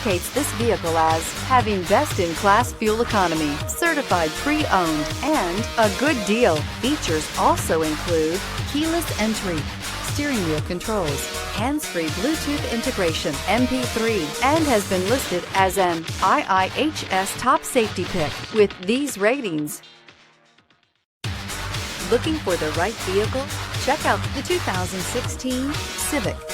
indicates this vehicle as having best-in-class fuel economy, certified pre-owned, and a good deal. Features also include keyless entry, steering wheel controls, hands-free Bluetooth integration, MP3, and has been listed as an IIHS top safety pick with these ratings. Looking for the right vehicle? Check out the 2016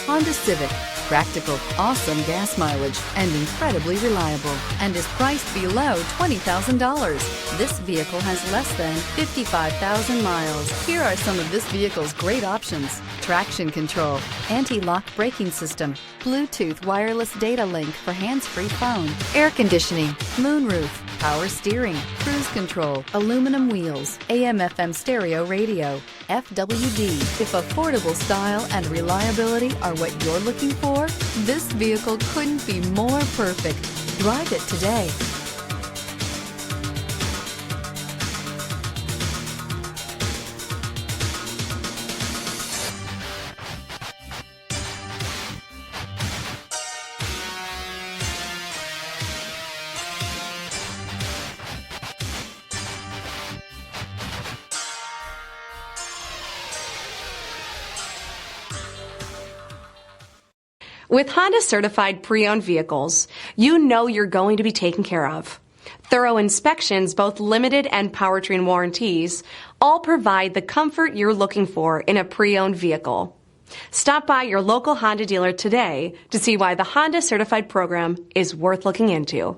Honda Civic. Practical, awesome gas mileage, and incredibly reliable, and is priced below $20,000. This vehicle has less than 55,000 miles. Here are some of this vehicle's great options: traction control, anti-lock braking system, Bluetooth wireless data link for hands-free phone, air conditioning, moonroof, power steering, cruise control, aluminum wheels, AM/FM stereo radio, FWD. If affordable style and reliability are what you're looking for, this vehicle couldn't be more perfect. Drive it today. With Honda certified pre-owned vehicles, you know you're going to be taken care of. Thorough inspections, both limited and powertrain warranties, all provide the comfort you're looking for in a pre-owned vehicle. Stop by your local Honda dealer today to see why the Honda certified program is worth looking into.